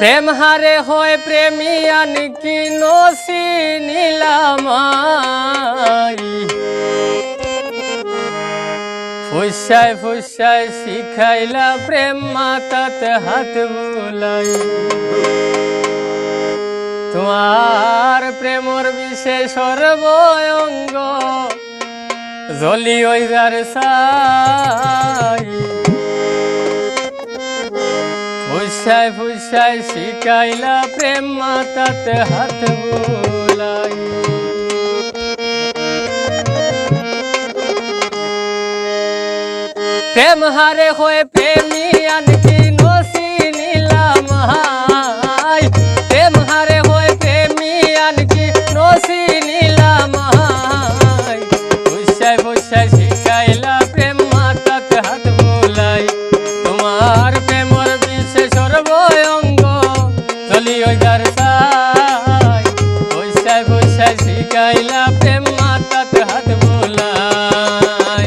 প্রেম হারে হয় প্রেমিয়ান কি নসি নীলামাই ফুসায় ফুসায় শিখাইলা প্রেম মাতাতে হাত বুলাই তোমার প্রেমর বিশেষ সর্বঙ্গ জলি ওই যার সাই ফুসায় ফুসায় শিখাইলা প্রেম মাতাতে হাত বুলাই প্রেম হারে হয়ে প্রেমিয়ান কি নসি নীলামাই প্রেম হারে হয়ে প্রেমিয়ান কি নসি নীলামাই ফুসায় ফুসায় শিখাইলা প্রেম মাতাতে হাত বুলাই তোমার প্রেমর বিশেষ সর্বঙ্গ চলি ওই যার সাই ফুসায় ফুসায় শিখাইলা প্রেম মাতাতে হাত বুলাই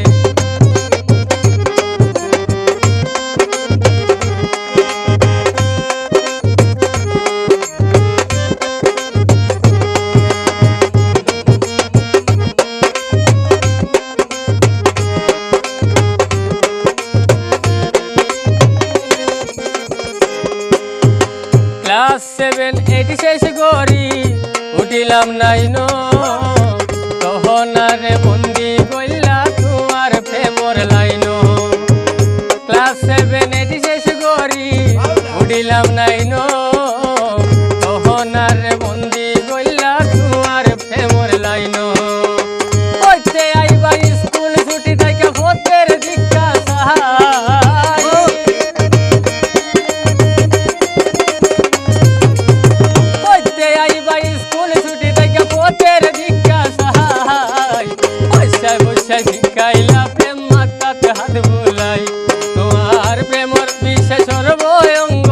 ক্লাস 7 8 শেষ করি উঠিলাম 9 তখন আরে বন্দি কইলা তোমার প্রেমর লাইন ক্লাস 7 8 শেষ করি উঠিলাম 9 তখন আরে বন্দি কইলা তোমার প্রেমর লাইন হইতে আইবা স্কুল ছুটি থেকে ফতের দিকা সাহাই শিখাইলা প্রেম মাতাতে হাত বুলাই তোমার প্রেমর বিশেষ সর্বঙ্গ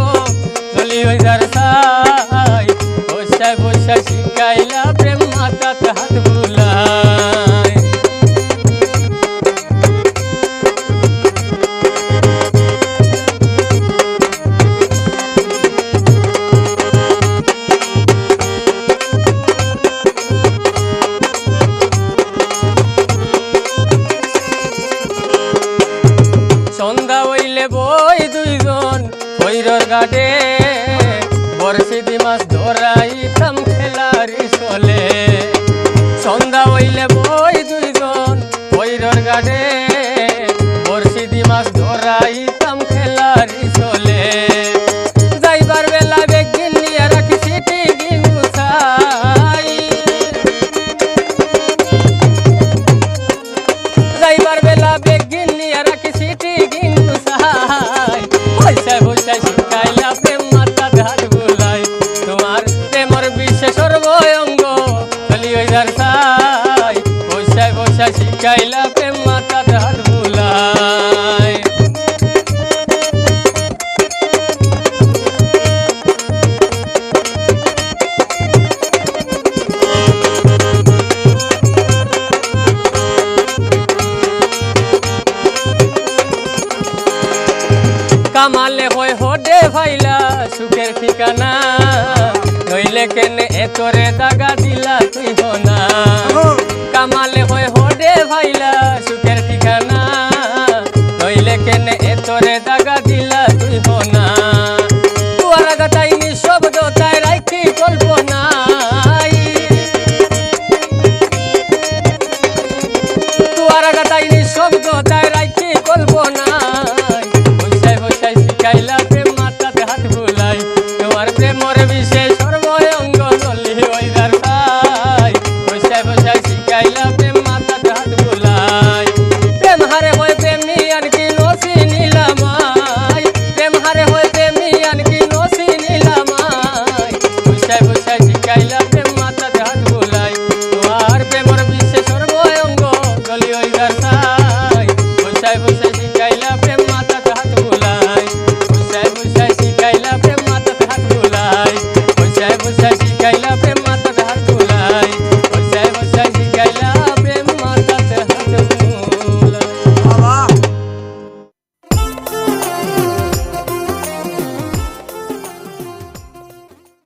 চলি ওই যার সাই বসায় বসায় শিখাইলা প্রেম মাতাতে হাত বুলাই সন্ধ্যা হইলে বই দুইজন কৈরর ঘাটে বরশিদি মাছ ধরাইতাম খেলারি চলে সন্ধ্যা হইলে বই দুইজন কৈরর ঘাটে বরশিদি মাছ ধরাইতাম খেলারি চলে যাইবার বেলা বেগিন নিয়ে রাখি সিটি গিনুসাই যাইবার বেলা বেগিন নিয়ে রাখি সিটি গিনুসাই বসায় বসায় শিখাইলা প্রেম মাতাতে হাত বুলাই তোমার প্রেমর বিশেষ সর্বঙ্গ চলি ওই যার সাই বসায় বসায় শিখাইলা প্রেম মাতাতে হাত বুলাই কামালে হয় হডে ভাইলা সুখের ঠিকানা নইলে কেনে এতরে দাগা দিলা তুই না কামালে হয় হডে ভাইলা সুখের ঠিকানা নইলে কেনে এতরে দাগা দিলা তুই না তুয়ার গাতাইনি শব্দ তাই রাখি কল্পনাই তুয়ার গাতাইনি শব্দ তাই রাখি কল্পনাই শিখাইলা প্রেম মাতাতে হাত বুলাই তোমার প্রেমর বিশেষ সর্বঙ্গ চলি ওই যার সাই বসায় বসায় শিখাইলা প্রেম মাতাতে হাত বুলাই প্রেম হারে হয় প্রেমিয়ান কি নসি নীলামাই প্রেম হারে হয় প্রেমিয়ান কি নসি নীলামাই বসায় বসায় শিখাইলা প্রেম মাতাতে হাত বুলাই তোমার প্রেমর বিশেষ সর্বঙ্গ চলি ওই যার সাই বসায় বসায়